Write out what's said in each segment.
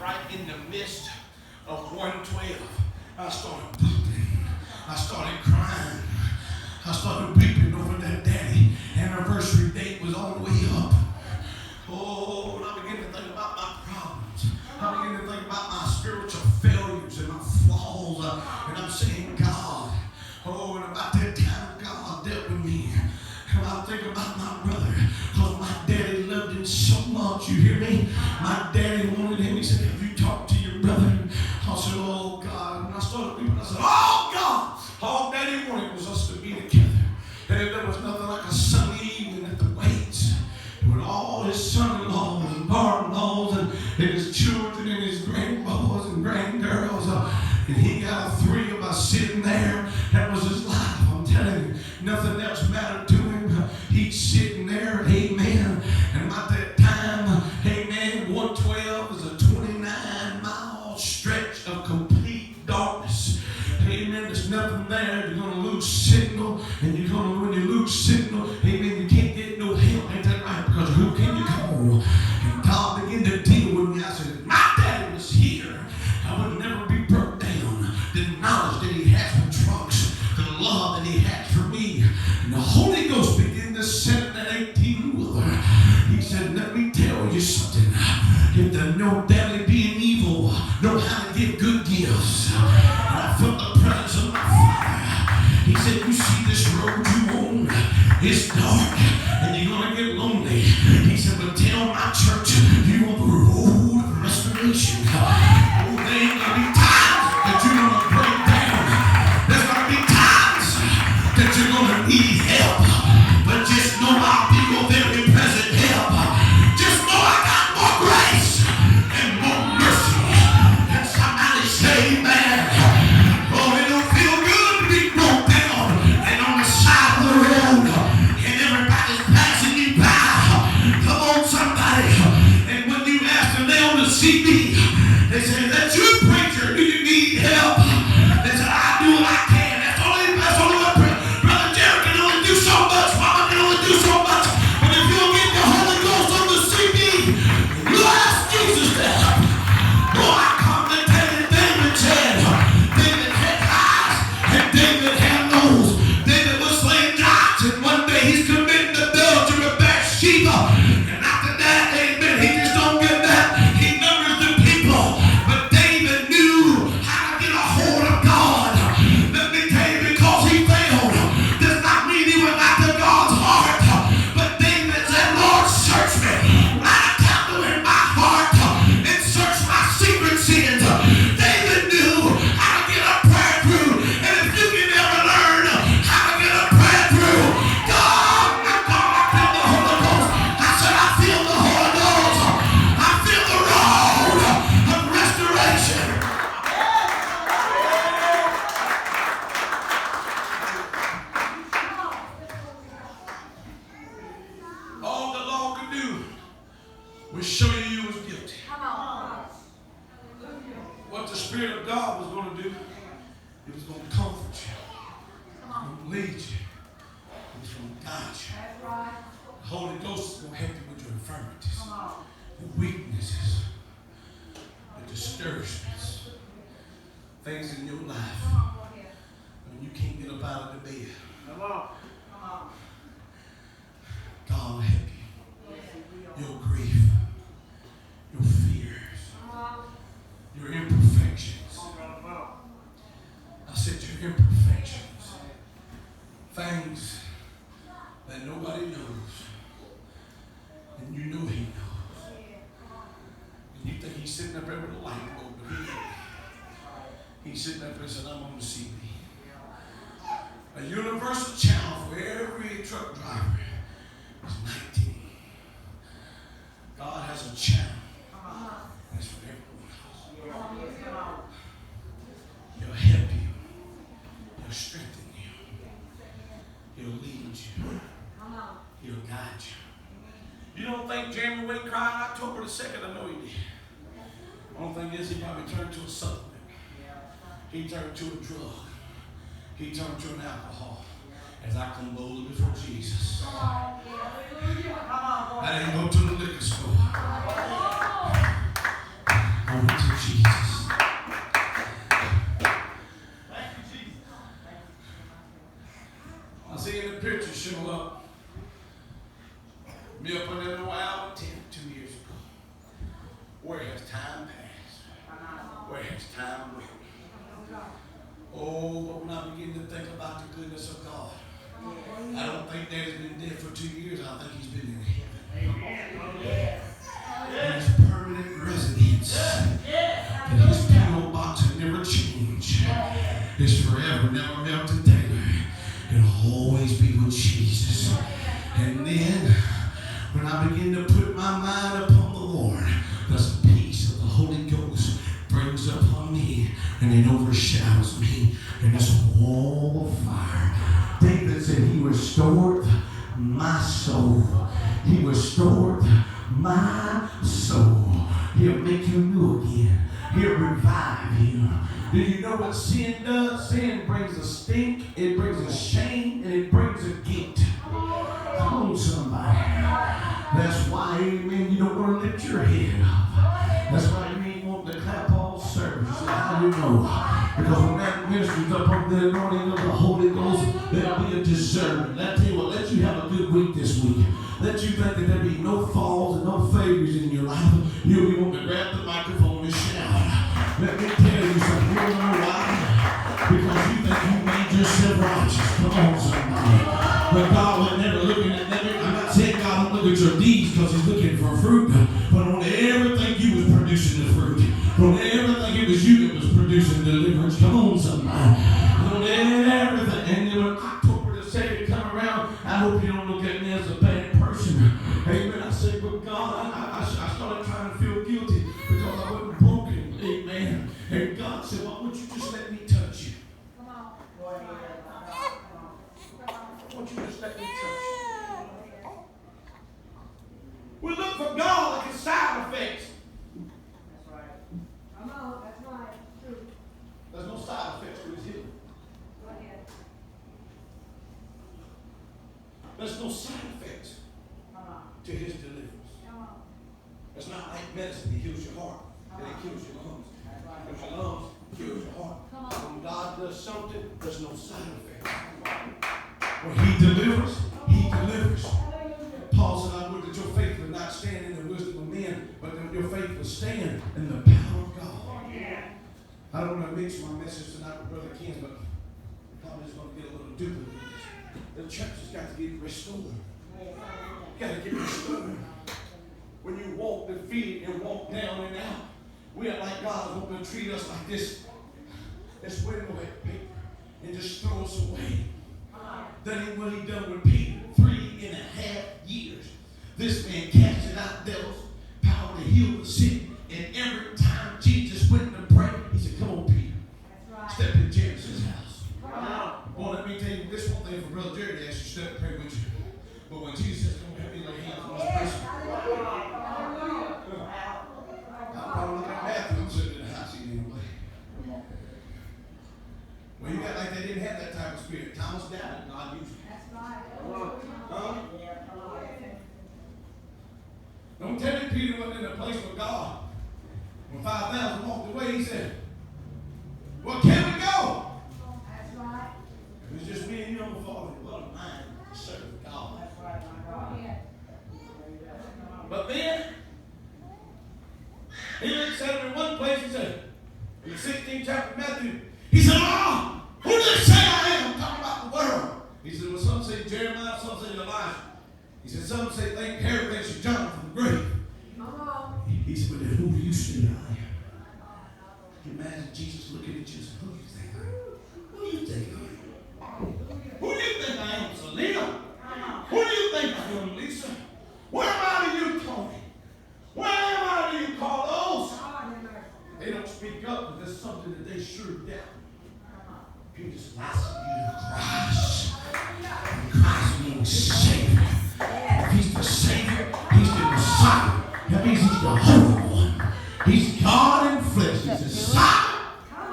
right in the midst of 112, I started bawling. I started crying. I started weeping over that daddy. Anniversary date was all the way up. Oh, and I began to think about my problems. I began to think about my spiritual failures and my flaws. And I'm saying, God, oh, and about that time God dealt with me. And I think about my brother, because my daddy loved him so much. You hear me? My daddy wanted him. He said, have you talked to your brother? I said, oh, God. And I started weeping. I said, oh, God. All daddy wanted was us to be together. And if there was nothing like a sunny evening at the Waits, with all his son-in-laws and daughter-in-laws and his children and his grandboys and grandgirls, and he got three of us sitting there. That was his life. I'm telling you, nothing else mattered to him. He's sitting there, amen. And about that time, amen, 112 is a 29-mile stretch of complete darkness. Amen. There's nothing there. You're going to lose signal. And you're going to, when you lose signal, amen, you can't get no help. Ain't that right? Because who can you call? And God began to deal with me. I said, if my daddy was here, I would never be broke down. The knowledge that he has for trucks, the love that he has for me. And the Holy Ghost began to set that 18-wheeler. He said, let me tell you something. If there's no daddy being evil, know how to give good gifts. And I felt the presence of my Father. He said, you see this road you own? It's dark and you're going to get lonely. He said, but tell my church you on the road of restoration. Oh, there ain't going to be times that you're going to break down. There's going to be times that you're going to need help. But just know I'll be your very present help. Just know I got more grace and more mercy. And somebody say, man, oh, it don't feel good to be broke down and on the side of the road and everybody's passing you by. Come on, somebody. And when you ask them, they want to see me. They say, that you preacher, do you need help? They said, I do what I can. That's only what Brother Jerry can only do so much. Mama can only do so much. But if you'll get the Holy Ghost on the CD, you ask Jesus to help. Oh, I come to tell you, David said, David had eyes and David had nose. David was slaying giants, and one day he's committing adultery with Bathsheba. And after that, amen, he just don't get that. He numbers the people. But David knew how to get a hold of God. Let me tell you, because he failed does not mean he went after God's heart. But David said, Lord, search me. Write a tablet in my heart and search my secret sins. David knew how to get a prayer through. And if you can ever learn how to get a prayer through, God, I feel the Holy Ghost. I said, I feel the Holy Ghost. I feel the road of restoration. All the law could do was show you was guilty. What the Spirit of God was going to do, it was going to comfort you, it was going to lead you, it was going to guide you. The Holy Ghost is going to help you with your infirmities, your weaknesses, your discouragements, things in your life when you can't get up out of the bed. God will help you. Your grief, your fears, your imperfections. I said your imperfections. Things that nobody knows. And you know he knows. And you think he's sitting up there with a light bulb, but he ain't. He's sitting up there and said, I'm on the CB. A universal channel for every truck driver is 19. God has a channel. That's for everyone else. He'll help you. He'll strengthen you. He'll lead you. He'll guide you. You don't think Jeremy Wade cried October the 2nd? I know he did. The only thing is he probably turned to a supplement. He turned to a drug. He turned to an alcohol. As I come boldly before Jesus. I didn't go to the liquor store. in a while, 2 years ago. Where has time passed? Where has time went? Oh, but when I begin to think about the goodness of God, I don't think Dad's been dead for 2 years. I think he's been in heaven. His permanent residence. And his P.O. box has never changed. It's forever, never melted down. It'll always be with Jesus. And then, when I begin to put my mind upon the Lord, the peace of the Holy Ghost brings upon me, and it overshadows me, and it's a wall of fire. David said he restored my soul. He restored my soul. He'll make you new again. He'll revive you. Do you know what sin does? Sin brings a stink, it brings a shame, and it brings a guilt. Come on, somebody. That's why, amen, you don't want to lift your head up. That's why you ain't want to clap all service. How you know? Because when that ministry's up on the anointing of the Holy Ghost, there'll be a discernment. Let tell you what, let you have a good week this week. Let you think that there'll be no falls and no failures in your life. You'll be wanting to grab the microphone and shout. Let me tell you something. You know why? Because you think you made yourself righteous. Come on, somebody. But God was never looking at that. I'm not saying God don't look at your deeds because he's looking for fruit. But on everything you was producing the fruit. On everything it was you that was producing deliverance. Come on, somebody. On everything. And then when October the 2nd come around, I hope you don't look at me as a bad person. Amen. I said, but God, I started trying to feel guilty because I wasn't broken. Amen. And God said, why would you just let me touch you? Come on. Why don't you just let me touch you? We look for God like his side effects. That's right. Come on, that's right. True. There's no side effects to his healing. Go ahead. There's no side effects to his deliverance. It's not like medicine. He heals your heart. And it kills your lungs. Heals your lungs, kills your heart. When God does something, there's no side effect. When he delivers, he delivers. Paul said, I would that your faith would not stand in the wisdom of men, but that your faith would stand in the power of God. I don't want to mix my message tonight with Brother Ken, but probably just going to get a little duplicate with this. The church has got to get restored. Got to get restored. When you walk the feet and walk down and out, we are like God wanting to treat us like this. Let's wet paper and just throw us away. That ain't what he done with Peter. 3.5 years. This man casted out devils, power to heal the sick. And every time Jesus went to pray, he said, come on, Peter. Right. Step in James' house. Well, let me tell you this one thing for Brother Jerry to ask you, step and pray with you. But when Jesus says, come on, help me lay hands on this person. I'm probably looking at Matthew. I'm sitting in the house eating anyway. Well, you got like they didn't have that type of spirit. Thomas doubted, God used him. That's right. Huh? Don't tell me Peter wasn't in a place with God. When 5,000 walked away, he said, well, can we go? That's right. It was just me and you on the Father. What a mind to serve God. That's right, my God. But then, he said in one place, he said, in the 16th chapter of Matthew, he said, oh, who do they say I am? I'm talking about the world. He said, well, some say Jeremiah, some say Elijah. He said, some say Herod thinks you're John from the grave. He said, but then who do you say I am? Imagine Jesus looking at you and saying, who do you think I am? Who do you think I am? Who do you think I am, Selena? Who do you think I am, Lisa? Where am I to you, Tony? Where am I to you, Carlos? They don't speak up, but there's something that they sure doubt. People just asking you to Christ. Christ means Savior. If he's the Savior, he's the Messiah. That means he's the Holy One. He's God in flesh. He's the Son.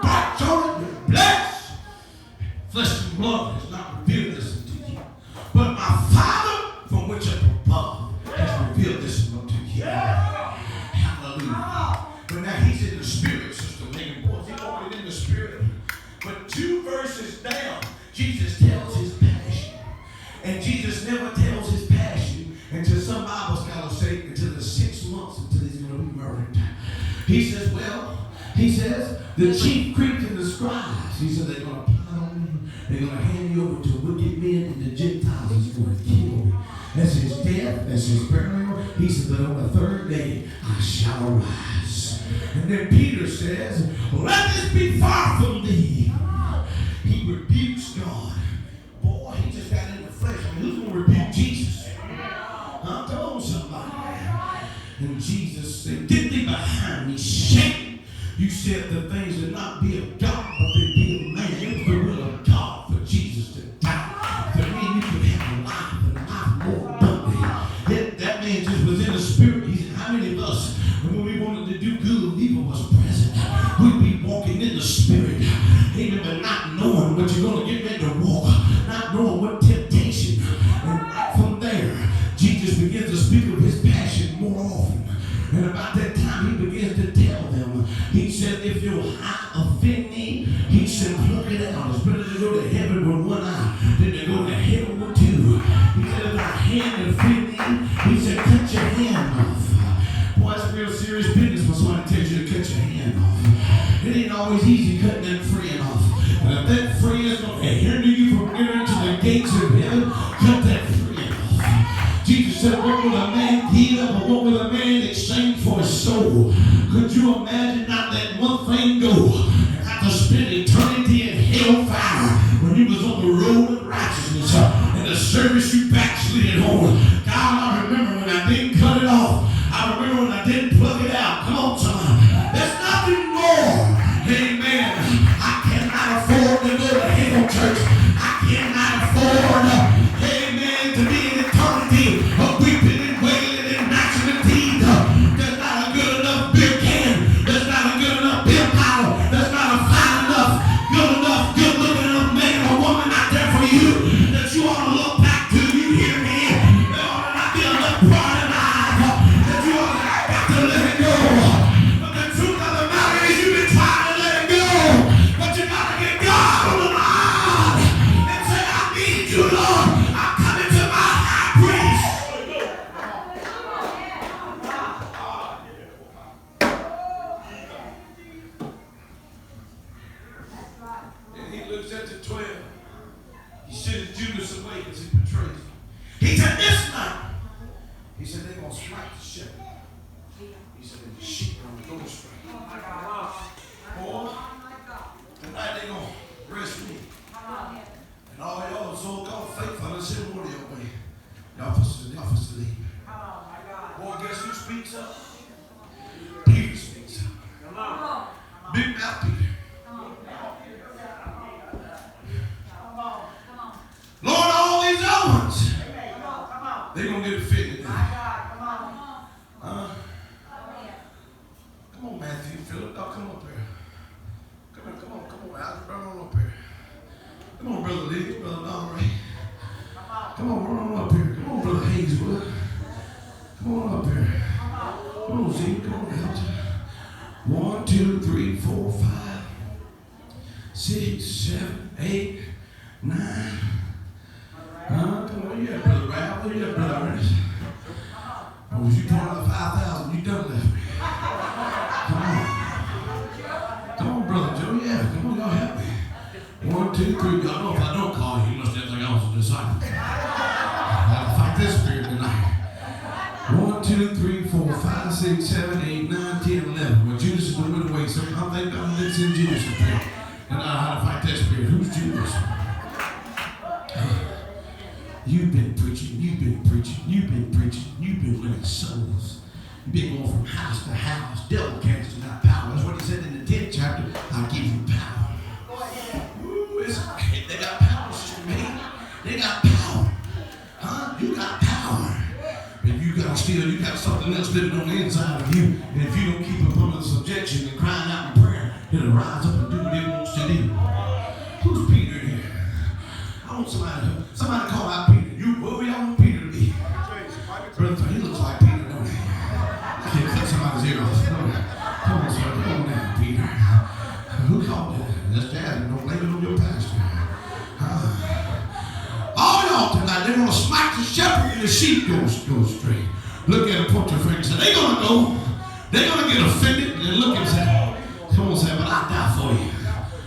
Back Jordan, you're blessed. Flesh and blood has not revealed this unto you. But my Father, from which up above, has revealed this unto you. Hallelujah. But now he's in the spirit, Sister Megan. Boy, he's walking in the spirit. But 2 verses down, Jesus tells his passion. And Jesus never tells his passion until some Bible scholars He says, well, he says, the chief priests and the scribes, he said, they're going to plot on me. They're going to hand me over to wicked men, and the Gentiles is going to kill me. That's his death. That's his burial. He said, but on the third day, I shall rise. And then Peter says, let this be far from thee. He rebukes God. Boy, he just got in the flesh. I mean, who's going to rebuke Jesus? Huh? Come on, somebody. And Jesus said, get thee behind me, Satan. You said the things that not be of God, but they be of man. It was the will of God for Jesus to die. To me, you could have life and life more abundantly. That man just was in the spirit. He said, how many of us, when we wanted to do good, evil was present, we'd be walking in the spirit. Amen, but not knowing what you're going to get ready to walk, not knowing what temptation. And right from there, Jesus begins to speak of his passion more often. And about that time, he begins to tell them, he said, if your eye offend me, he said, pluck it out. It's better to go to heaven with one eye than to go to hell with two. He said, if our hand offend me, he said, cut your hand off. Boy, that's real serious business when somebody tells you to cut your hand off. It ain't always easy cutting that friend off. But if that friend is going to hinder you from getting into the gates of heaven, cut that friend off. Jesus said, what will a man give or what will a man exchange for his soul? Could you imagine not that one thing go and have to spend eternity in hellfire when you was on the road of righteousness and the service you backslid on? God, I remember when I didn't cut it off. I remember when I didn't plug it out. Come on, son. There's nothing more. Amen. I cannot afford to go to hell, church. I cannot afford, amen, to be in eternity of weeping and wailing and gnashing of teeth. There's not a good enough beer can. There's not a good enough beer bottle. There's not a fine enough, good looking enough man or woman out there for you that you ought to look back to. You hear me? There ought to not be enough pride in eyes that you ought to let it go. But the truth of the matter is you've been trying to let it go. But you got to get God on the line and say, I need you, Lord. I'm coming to my high priest. And he looks at the 12. He sends Judas away because he betrays him. He said, this night, he said, they're going to strike the shepherd. He said, the sheep are going to go astray. Boy, tonight they're going to arrest me. And all y'all so-called faithfulness in one of your way. Y'all supposed to leave. Boy, guess who speaks up? Peter speaks up. Big mouth Peter. Lord, all these other ones, they're going to get offended. Come on, Matthew, Philip, oh, come up here. Come on, Alex, run on up here. Come on, Brother Lee, Brother Don Ray. Come on, run on up here. Come on, Brother Hazelwood. Come on up here. Come on, Zeke, come on, Elton. 1, 2, 3, 4, 5, 6, 7, 8, 9. Come on, yeah, Brother Ralph. Where you at, Brother Ernest? Oh, was you part of the 5,000? You done left me. Come on, Brother Joe. Yeah, come on, y'all help me. 1, 2, 3. Y'all know if I don't call you, you must have think I was a disciple. I'll fight this spirit tonight. 1, 2, 3, 4, 5, 6, 7, 8, 9, 10, 11. Well, Judas is going away, so I'm thinking I'm going to send Judas up here. And I know how to fight that spirit. Who's Judas? You've been preaching, you've been winning souls. You've been going from house to house, devil casting out power. That's what he said in the 10th chapter. I'll give you power. Ooh, they got power, Sister May. They got power. Huh? You got power. But you got something else living on the inside of you. And if you don't keep it under subjection and crying out in prayer, it'll rise up and do what it wants to do. Who's Peter in here? I want somebody call out Peter. What we all want Peter to be? Brother, he looks like Peter, don't he? I can't cut somebody's ear off. Come on, sir. Come on down, Peter. Who called it? That's Dad. Don't blame it on your pastor. All y'all tonight, they're going to smite the shepherd and the sheep go straight. Look at a point your friend and say, they're going to go. They're going to get offended and look and say, come on, say, but I'll die for you.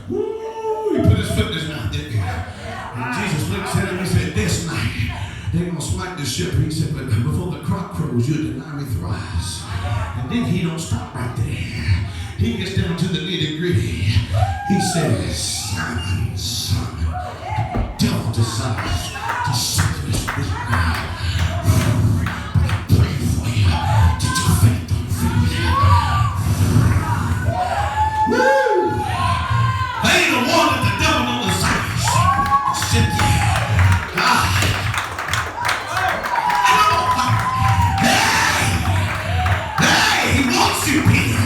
Woo! He put his foot in his mouth, didn't he? And Jesus looked at him and he said, this night, they're going to smite the ship. He said, but before the cock crows, you'll deny me thrice. And then he don't stop right there. He gets down to the nitty-gritty. He says, Simon, Simon, the devil desires to sift you as wheat. But I pray for you that your faith don't fail. Woo! They ain't the one that the devil don't desire to sit there. Hey, he wants you, Peter.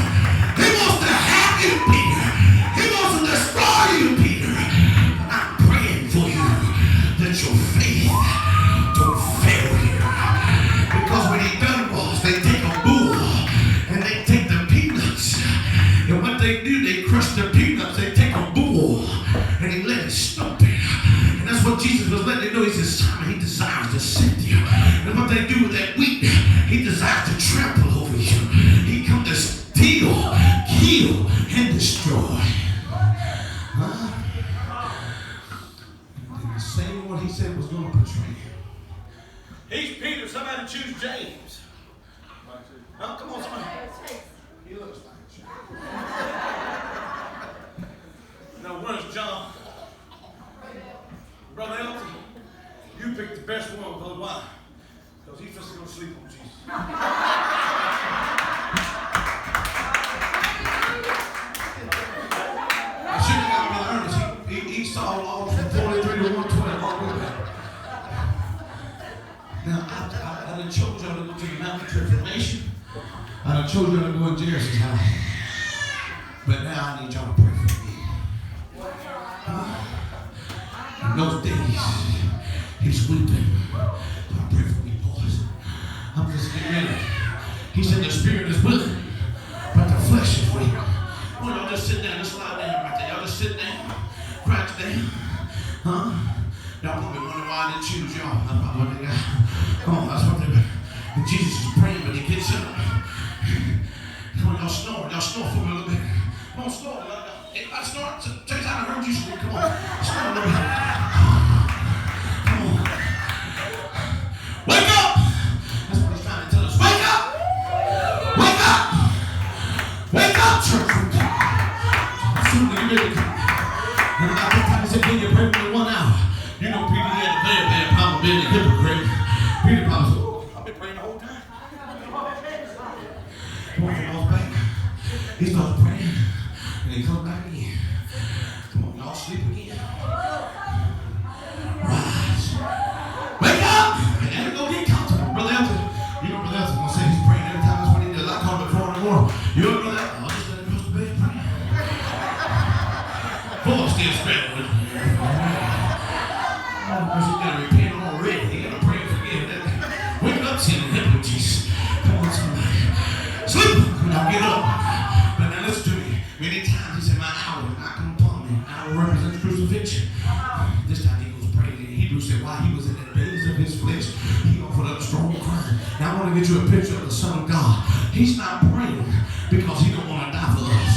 He wants to have you, Peter. He wants to destroy you, Peter. I'm praying for you that your faith don't fail you. Because what he done was they take a bull and they take the peanuts. And what they do, they crush the peanuts. They take a bull and he let it stomp it. And that's what Jesus was letting you know. He says, Simon, he desires to sift you. And what they do with that wheat, he desires to trample over you. He come to steal, kill, and destroy. Huh? And the same one he said was going to betray him. He's Peter. Somebody choose James. Oh, come on, somebody. He looks like James. Now, where's John? Brother Elton, you picked the best one. Because why? Because he's just going to sleep on Jesus. I should have got Brother Ernest. He saw all from 43 to 120 all the way back. Now, I done chose y'all to go to the Mountain of Transformation. I done chose y'all to go in Jairus' house. But now I need y'all to pray for me. In those days, he's weeping. Don't pray for me, boys. I'm just getting ready. He said the spirit is willing, but the flesh is weak. Well, y'all just sit down, just lie down right there. Y'all just sit down, crouch down. Huh? Y'all probably wondering why I didn't choose y'all. That's probably what they got. Come on, that's what they got. And Jesus is praying, but he gets up. Come on, y'all snore. Y'all snore for me a little bit. Come on, snore. I snore. Take time to heard you snore. Come on. Snore a little bit. Come on. Wake up! That's what he's trying to tell us. Wake up! Wake up! Wake up, church. Soon as you ready to come. And about that time he said, can you pray for me 1 hour? You know, Peter, he had a very bad problem being a hypocrite. Peter probably said, oh, I've been praying the whole time. Come on, he goes back. He starts praying. And he comes back again. Come on, y'all sleep again. Rise. Wake up! And go get comfortable. Brother Elton. You know Brother Elton gonna say he's praying every time. That's what he does. I call him at 4 in the morning. You know Brother Elton? I'll just let him go to bed praying. Boy, still spreading. You gotta repent already. You gotta pray and forgive that. Wake up, sin and iniquities. Come on, somebody. Sleep. Now get up. But now listen to me. Many times he said, my hour will not come upon me. Hour represents crucifixion. This time he goes praying in Hebrews said, while he was in the days of his flesh, he offered up strong crying. Now I want to get you a picture of the Son of God. He's not praying because he don't want to die for us.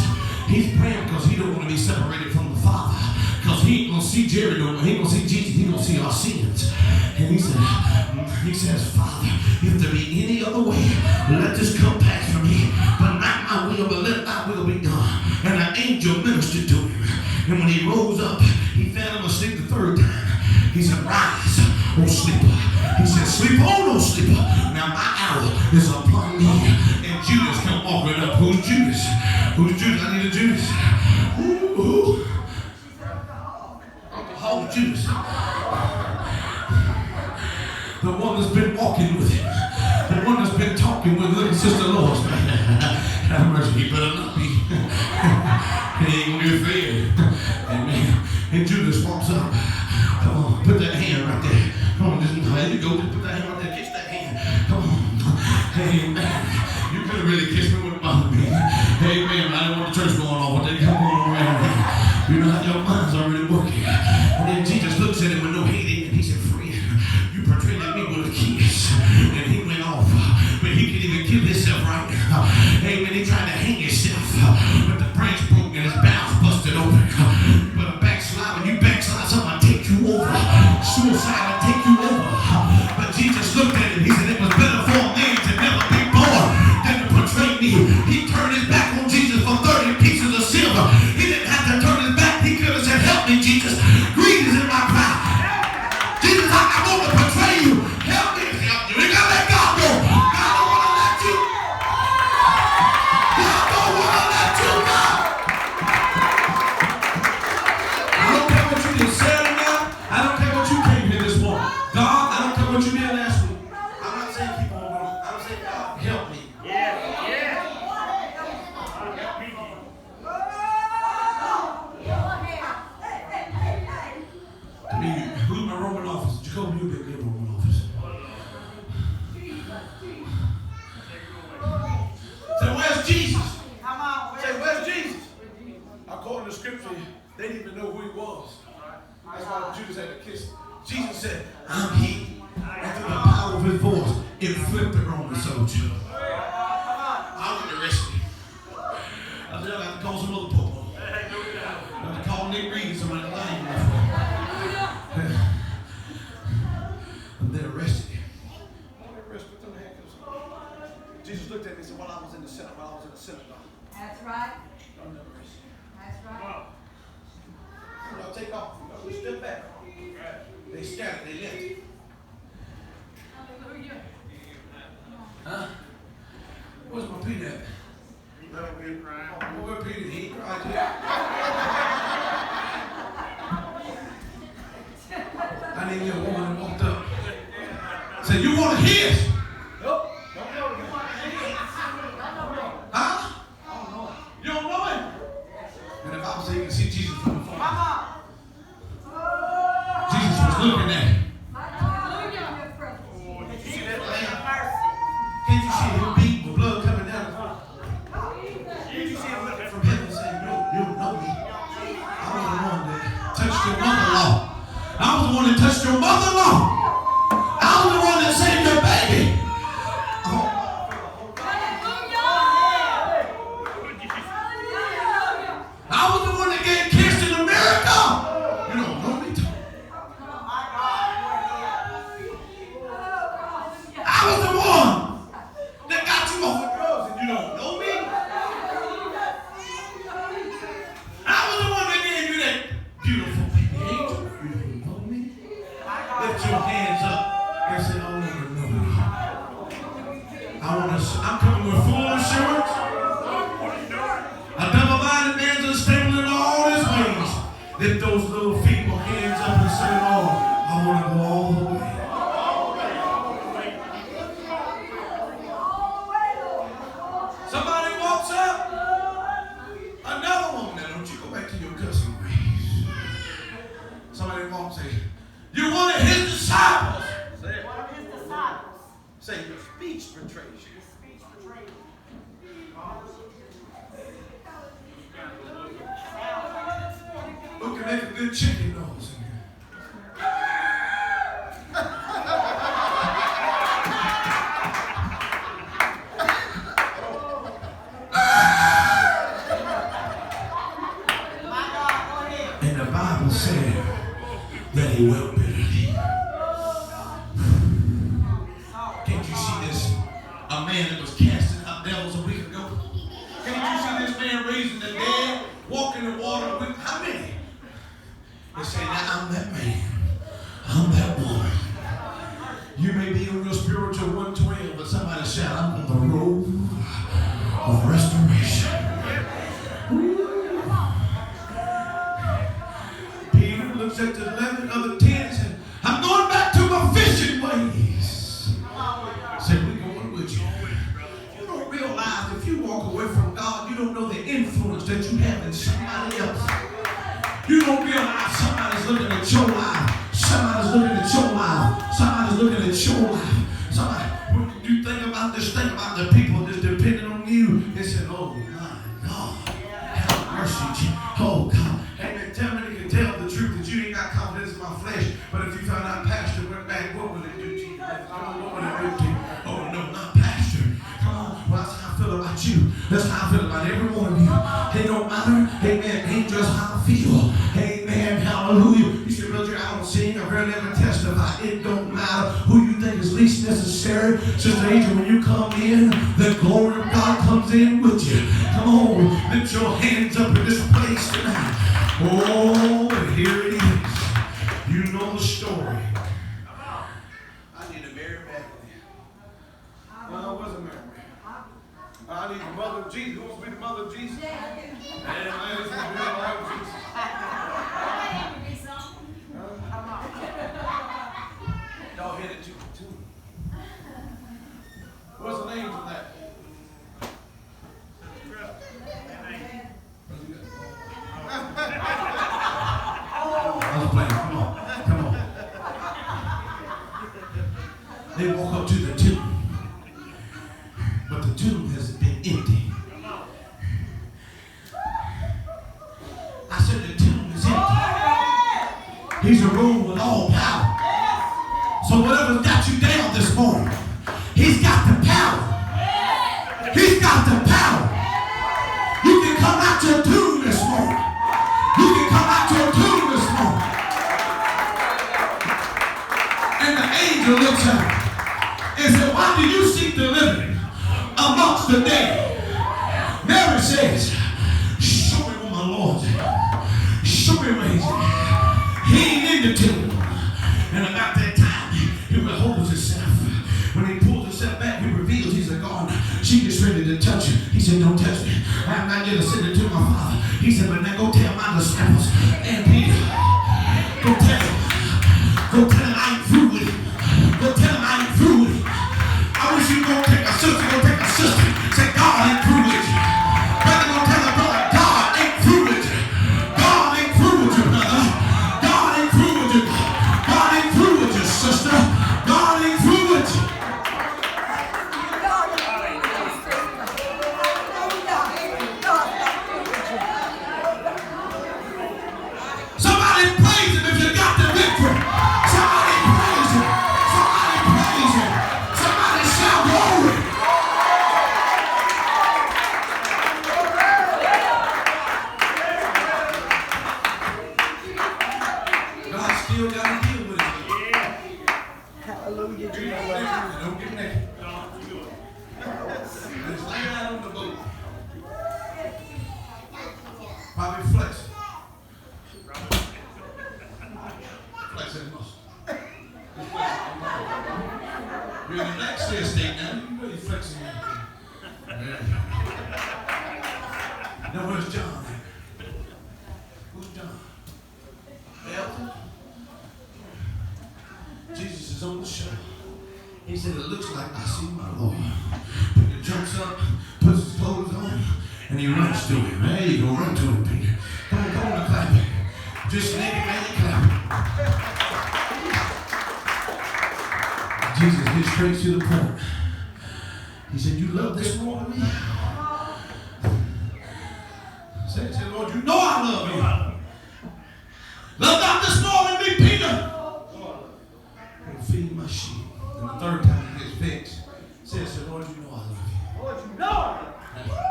He's praying because he don't want to be separated from the Father. Because he ain't going to see Jerry no more. He ain't going to see Jesus. He's going to see our sins. And he says, Father, if there be any other way, let this cup pass from me. But not my will, but let thy will be done. And an angel ministered to him. And when he rose up, he found him asleep the 3rd time. He said, rise, O sleeper. He said, sleep on, O sleeper. Now my hour is upon me. And Judas come walking up. Who's Judas? Who's Judas? I need a Judas. Ooh. Alcoholic Judas. The one that's been walking with him. The one that's been talking with little Sister Lois. Have mercy, he better not be. He ain't gonna be afraid. Amen. And Judas walks up. Come on, put that hand right there. Come on, just there you go. Just put that hand right there. Kiss that hand. Come on. Amen. You could have really kissed me with my me. Amen. I didn't want the church going on, but they come on around here. You know how your mind's already working. And then Jesus looks at him with no hate in it. He said, friend, you portrayed me with a kiss. And he went off. But he could even kill himself right now. Amen. He tried to hang himself. where's Jesus? Come on. Say, where's Jesus? According to Scripture, they didn't even know who he was. That's why Judas had to kiss him. Jesus said, I'm he. And through the power of his voice, it flipped the Roman soldier. I was arrested. I said, I got to call some other popo. I got to call Nick Reed, somebody lying. And they arrested him. Jesus looked at me and said, while I was in the synagogue. That's right. I'm never arrested. That's right. I'll take off. We step back. They scattered. They left him. Hallelujah. Huh? Where's my Peter at? Where Peter? He ain't cried yet. I need a woman that walked up. Said, you want to hear? Nope. Don't know him. Huh? I don't know him. You don't know him? And the Bible says you can see Jesus from the far. Jesus was looking at him. Can't you see him beat with blood coming down? Can't you see him looking from heaven saying, you don't know me. I was the one that touched your mother-in-law. I was the one that touched your mother-in-law. I was the one that saved your baby. I was the one that gave Kirsten a miracle. You don't know me. I was the one that got you off the drugs and you don't know me. I was the one that gave you that beautiful baby angel. You don't know me. Lift your hands up and say, I want to know you. I'm coming with full assurance. A double-minded man's unstable in all his ways. Lift those little feeble hands up and say, Lord, I want to go all the way. Somebody walks up. Another woman. Now, don't you go back to your cussing ways. Somebody walks in. You one of his disciples. Say it. One of his disciples. Say your speech betrays you. Who can make a good chicken nose in here? And the Bible said that he wept bitterly. Can't you see this? A man that was casting out devils a week ago. Can't you see this man raising the dead, walking the water with how many? They say, now I'm that man. I'm that woman. You may be on your spiritual 112, but somebody shout, I'm on the road of restoration. Peter looks at the 11 of the 10 and said, I'm going back to my fishing ways. Said, we're going with you. You don't realize if you walk away from God, you don't know the influence that you have in somebody else. You don't realize somebody's looking at your life. Somebody's looking at your life. Somebody's looking at your life. Somebody, when you think about this, think about the people that's depending on you. They said, oh my God, have mercy. Oh God. Amen. Tell me you can tell the truth that you ain't got confidence in my flesh. But if you found out Pastor went back, what would it do to you? What would it do to you? Oh no, not Pastor. Come on. Well, that's how I feel about you. That's how I feel about every one of you. It don't matter. Amen. Ain't just how I feel. Amen. Hallelujah. You say, Brother, I don't sing. I rarely ever testify. It don't matter who you think is least necessary. Sister Angel, when you come in, the glory of God comes in with you. Come on. Lift your hands up in this place tonight. Oh, and here it is. You know the story. I need a Mary Magdalene. No, it wasn't Mary. I need the mother of Jesus. Who wants to be the mother of Jesus? And I just want to be the mother of Jesus. Y'all headed to the tomb. What's the name of that? I was playing. Come on. Come on. They walk up to the tomb. But the tomb has been empty. He's a ruler with all power. So whatever's got you down this morning, he's got the power. He's got the power. You can come out your tomb this morning. You can come out your tomb this morning. And the angel looks at him and said, why do you seek the living amongst the dead? Mary says, show me where my Lord's at. Show me where he's at. He ain't in the tomb. And about that time, he withholds himself. When he pulls himself back, he reveals he's a gardener. She gets ready to touch him. He said, don't touch me. I'm not yet ascended to my Father. He said, but now go tell my disciples and Peter. Go tell him. Go tell him I ain't through with him. Go tell him I ain't through with him. I wish you go take a sister. Go take a sister. Say, God ain't through with you. Brother, go tell a brother, God ain't through with you. God ain't through with you, brother. God ain't through with you. God ain't through with you, sister. God ain't through with you. Somebody praise him if you got the victory. Somebody praise him. Somebody praise him. Somebody shout glory. God still got to deal with it. Hallelujah. Don't get naked. Just lay out on the boat. Probably flexing. Flexing muscle. You're in the next state now. You really flexing everything. Now where's John? Who's John? Elton? Jesus is on the shore. He said, it looks like I see my Lord. Peter jumps up, puts his clothes on, and he runs to him. There you go, run to him, Peter. Come on and clap it. Just naked, man, you clap it. Jesus gets straight to the point. He said, you love this more than me? Say, Lord, you know I love you. Love not this more than me, Peter. And feed my sheep. And the third time he gets vexed. Says, Lord, you know I love you. Lord, you know I love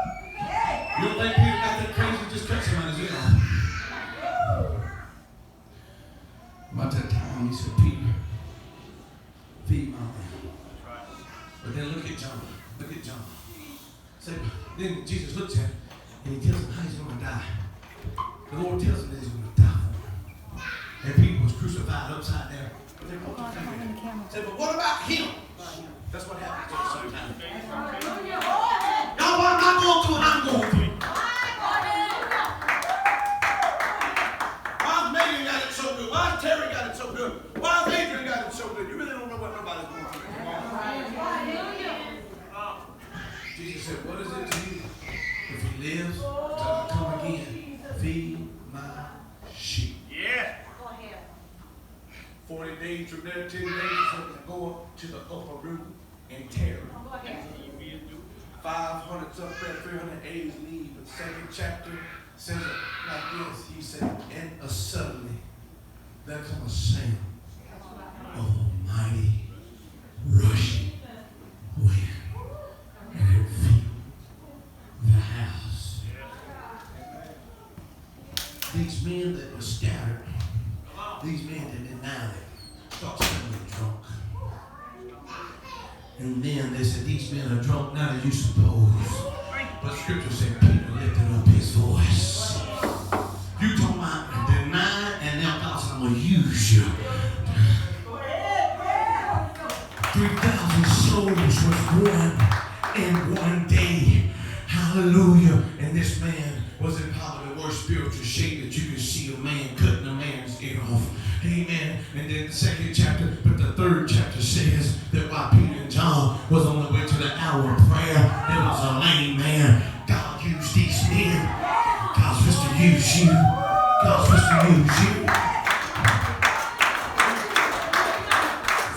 You don't think Peter got that crazy? Just cut somebody's ear off. About that time, he said, Peter, feed my lamb. But then look at John. Look at John. Say, then Jesus looks at him and he tells him how he's going to die. The Lord tells him that he's going to die for him. And Peter was crucified upside down. But they put their finger in it. Said, but what about him? That's what happens to us sometimes. Y'all, what am I going through and I'm going through? Why's Megan got it so good? Why's Terry got it so good? Why's Adrian got it so good? You really don't know what nobody's going through. Jesus said, what is it to you? If he lives, till I come again, feed my sheep. Yeah. 40 days from there, 10 days from there, go up to the upper room and tear it. 500 up there, 300 A's leave. The second chapter says it like this. He said, and suddenly there comes a sound of a mighty rushing wind. And it filled the house. These men that were scattered, these men that denied it, start suddenly drunk. And then they said, these men are drunk, not as you suppose. But scripture said, Peter lifted up his voice. You talking about deny, and now God said, I'm going to use you. 3,000 souls was won in one day. Hallelujah. And this man was in probably the worst spiritual shape that you could see a man cutting a man's ear off. Amen. And then the second chapter, but the third chapter says that while Peter and John was on the way to the hour of prayer, there was a lame man. God used these men. God's supposed to use you. God's supposed to use you.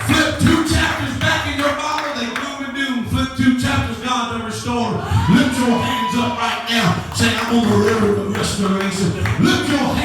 Flip 2 chapters back in your Bible, they gloom and doom. Flip 2 chapters, God the restorer. Lift your hands up right now. Say, I'm on the river of restoration. Lift your hands.